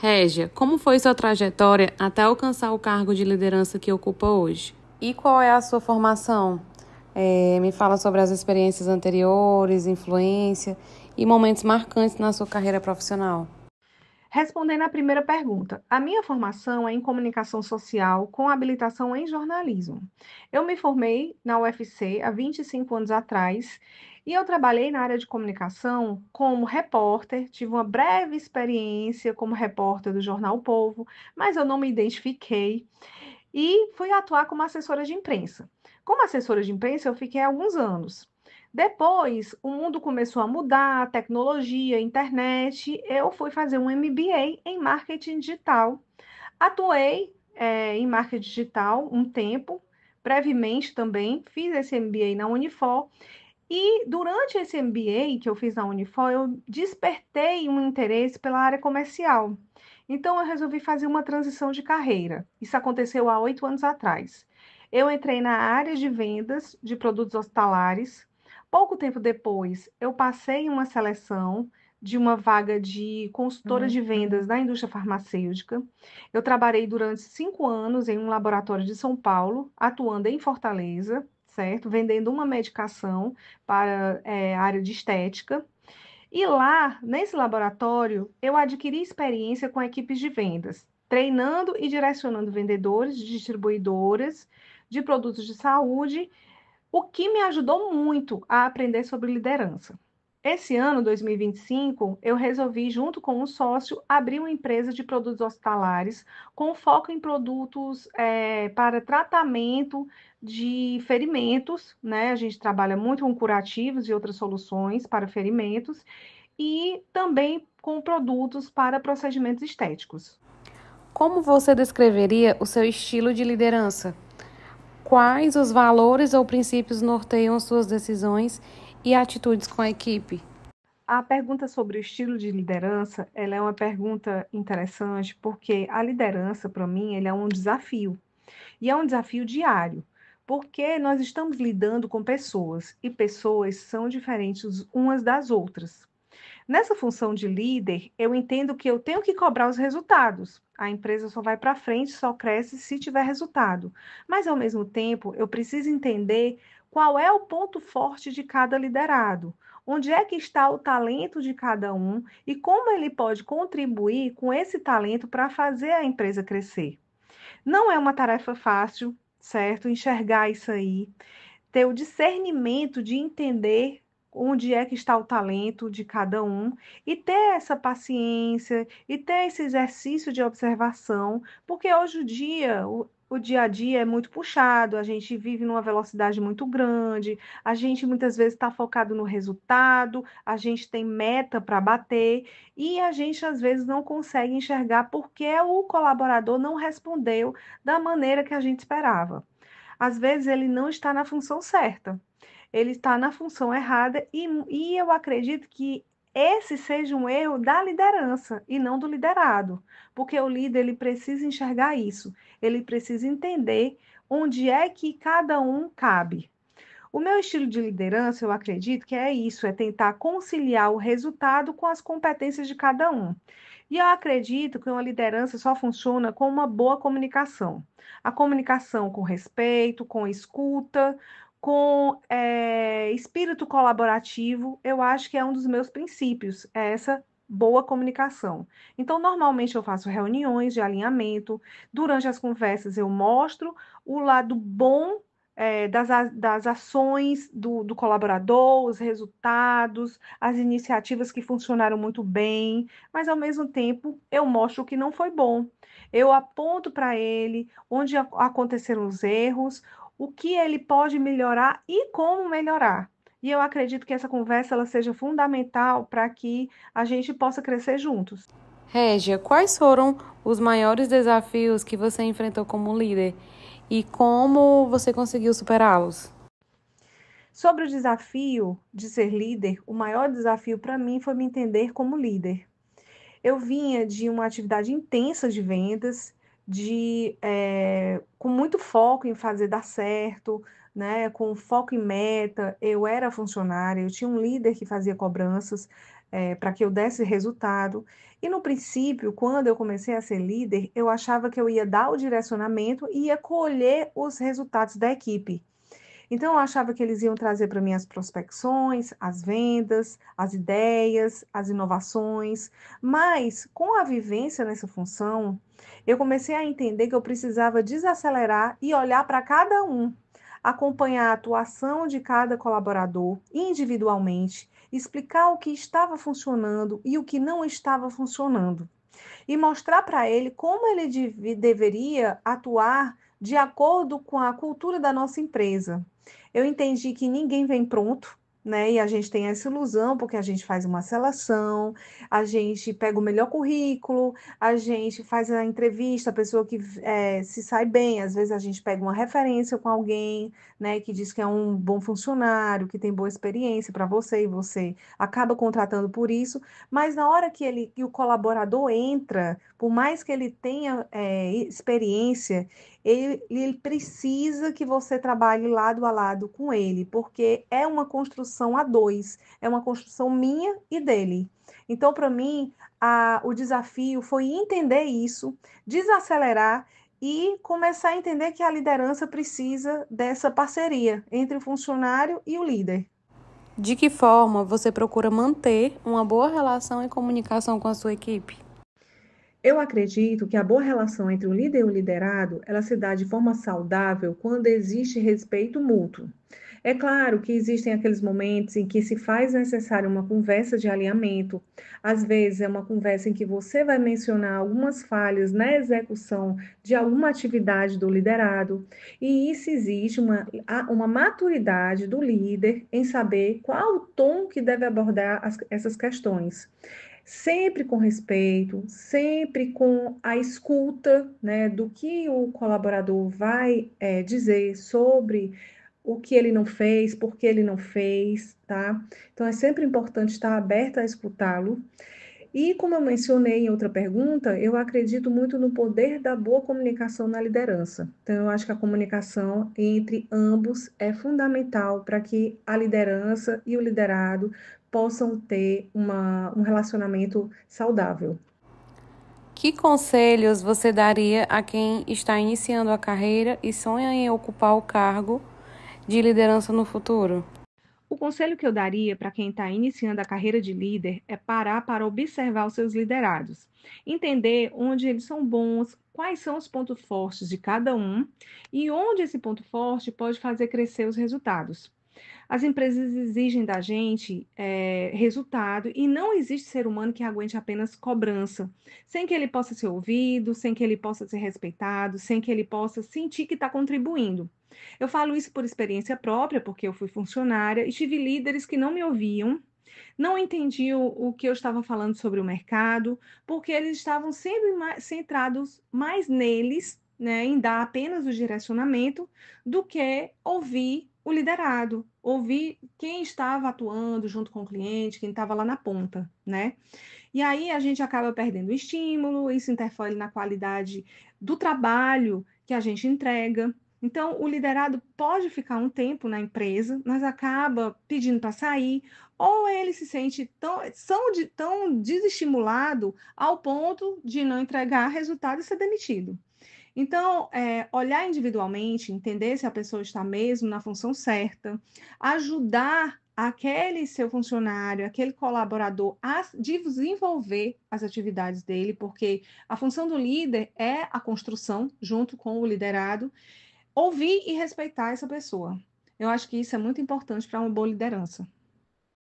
Régia, como foi sua trajetória até alcançar o cargo de liderança que ocupa hoje? E qual é a sua formação? Me fala sobre as experiências anteriores, influência e momentos marcantes na sua carreira profissional. Respondendo à primeira pergunta, a minha formação é em comunicação social com habilitação em jornalismo. Eu me formei na UFC há 25 anos atrás e eu trabalhei na área de comunicação como repórter, tive uma breve experiência como repórter do jornal O Povo, mas eu não me identifiquei e fui atuar como assessora de imprensa. Como assessora de imprensa, eu fiquei alguns anos. Depois, o mundo começou a mudar, tecnologia, internet. Eu fui fazer um MBA em marketing digital. Atuei, em marketing digital um tempo, brevemente também, fiz esse MBA na Unifor. E durante esse MBA que eu fiz na Unifor, eu despertei um interesse pela área comercial. Então, eu resolvi fazer uma transição de carreira. Isso aconteceu há 8 anos atrás. Eu entrei na área de vendas de produtos hospitalares. Pouco tempo depois, eu passei em uma seleção de uma vaga de consultora de vendas da indústria farmacêutica. Eu trabalhei durante 5 anos em um laboratório de São Paulo, atuando em Fortaleza, certo? Vendendo uma medicação para a área de estética. E lá, nesse laboratório, eu adquiri experiência com equipes de vendas, treinando e direcionando vendedores, distribuidoras de produtos de saúde, o que me ajudou muito a aprender sobre liderança. Esse ano, 2025, eu resolvi, junto com um sócio, abrir uma empresa de produtos hospitalares com foco em produtos para tratamento de ferimentos, né? A gente trabalha muito com curativos e outras soluções para ferimentos e também com produtos para procedimentos estéticos. Como você descreveria o seu estilo de liderança? Quais os valores ou princípios norteiam suas decisões e atitudes com a equipe? A pergunta sobre o estilo de liderança, ela é uma pergunta interessante porque a liderança, para mim, ele é um desafio. E é um desafio diário, porque nós estamos lidando com pessoas e pessoas são diferentes umas das outras. Nessa função de líder, eu entendo que eu tenho que cobrar os resultados. A empresa só vai para frente, só cresce se tiver resultado. Mas, ao mesmo tempo, eu preciso entender qual é o ponto forte de cada liderado. Onde é que está o talento de cada um e como ele pode contribuir com esse talento para fazer a empresa crescer. Não é uma tarefa fácil, certo? Enxergar isso aí, ter o discernimento de entender onde é que está o talento de cada um e ter essa paciência e ter esse exercício de observação, porque hoje o dia a dia é muito puxado, a gente vive numa velocidade muito grande, a gente muitas vezes está focado no resultado, a gente tem meta para bater e a gente às vezes não consegue enxergar porque o colaborador não respondeu da maneira que a gente esperava. Às vezes ele não está na função certa, ele está na função errada, e eu acredito que esse seja um erro da liderança e não do liderado, porque o líder ele precisa enxergar isso, ele precisa entender onde é que cada um cabe. O meu estilo de liderança, eu acredito que é isso, é tentar conciliar o resultado com as competências de cada um. E eu acredito que uma liderança só funciona com uma boa comunicação. A comunicação com respeito, com escuta, com espírito colaborativo, eu acho que é um dos meus princípios, é essa boa comunicação. Então, normalmente eu faço reuniões de alinhamento, durante as conversas eu mostro o lado bom das ações do colaborador, os resultados, as iniciativas que funcionaram muito bem, mas ao mesmo tempo eu mostro o que não foi bom. Eu aponto para ele onde aconteceram os erros, o que ele pode melhorar e como melhorar. E eu acredito que essa conversa ela seja fundamental para que a gente possa crescer juntos. Régia, quais foram os maiores desafios que você enfrentou como líder e como você conseguiu superá-los? Sobre o desafio de ser líder, o maior desafio para mim foi me entender como líder. Eu vinha de uma atividade intensa de vendas, com muito foco em fazer dar certo, né? Com foco em meta. Eu era funcionária, eu tinha um líder que fazia cobranças. para que eu desse resultado. E no princípio, quando eu comecei a ser líder, eu achava que eu ia dar o direcionamento e ia colher os resultados da equipe. Então, eu achava que eles iam trazer para mim as prospecções, as vendas, as ideias, as inovações, mas com a vivência nessa função, eu comecei a entender que eu precisava desacelerar e olhar para cada um, acompanhar a atuação de cada colaborador individualmente, explicar o que estava funcionando e o que não estava funcionando e mostrar para ele como ele deveria atuar de acordo com a cultura da nossa empresa. Eu entendi que ninguém vem pronto, né? E a gente tem essa ilusão, porque a gente faz uma seleção, a gente pega o melhor currículo, a gente faz a entrevista, a pessoa que se sai bem, às vezes a gente pega uma referência com alguém, né, que diz que é um bom funcionário, que tem boa experiência para você, e você acaba contratando por isso, mas na hora que o colaborador entra, por mais que ele tenha experiência, ele precisa que você trabalhe lado a lado com ele, porque é uma construção a dois, é uma construção minha e dele. Então, para mim, o desafio foi entender isso, desacelerar e começar a entender que a liderança precisa dessa parceria entre o funcionário e o líder. De que forma você procura manter uma boa relação e comunicação com a sua equipe? Eu acredito que a boa relação entre o líder e o liderado, ela se dá de forma saudável quando existe respeito mútuo. É claro que existem aqueles momentos em que se faz necessário uma conversa de alinhamento. Às vezes é uma conversa em que você vai mencionar algumas falhas na execução de alguma atividade do liderado. E isso existe uma maturidade do líder em saber qual o tom que deve abordar essas questões sempre com respeito, sempre com a escuta, né, do que o colaborador vai dizer sobre o que ele não fez, por que ele não fez, tá? Então é sempre importante estar aberta a escutá-lo. E como eu mencionei em outra pergunta, eu acredito muito no poder da boa comunicação na liderança. Então, eu acho que a comunicação entre ambos é fundamental para que a liderança e o liderado possam ter um relacionamento saudável. Que conselhos você daria a quem está iniciando a carreira e sonha em ocupar o cargo de liderança no futuro? O conselho que eu daria para quem está iniciando a carreira de líder é parar para observar os seus liderados, entender onde eles são bons, quais são os pontos fortes de cada um e onde esse ponto forte pode fazer crescer os resultados. As empresas exigem da gente resultado e não existe ser humano que aguente apenas cobrança, sem que ele possa ser ouvido, sem que ele possa ser respeitado, sem que ele possa sentir que está contribuindo. Eu falo isso por experiência própria, porque eu fui funcionária e tive líderes que não me ouviam, não entendiam o que eu estava falando sobre o mercado, porque eles estavam sempre centrados mais neles, né, em dar apenas o direcionamento, do que ouvir o liderado, ouvir quem estava atuando junto com o cliente, quem estava lá na ponta, né? E aí a gente acaba perdendo o estímulo, isso interfere na qualidade do trabalho que a gente entrega. Então, o liderado pode ficar um tempo na empresa, mas acaba pedindo para sair, ou ele se sente tão desestimulado ao ponto de não entregar resultado e ser demitido. Então, olhar individualmente, entender se a pessoa está mesmo na função certa, ajudar aquele seu funcionário, aquele colaborador a desenvolver as atividades dele, porque a função do líder é a construção junto com o liderado, ouvir e respeitar essa pessoa. Eu acho que isso é muito importante para uma boa liderança.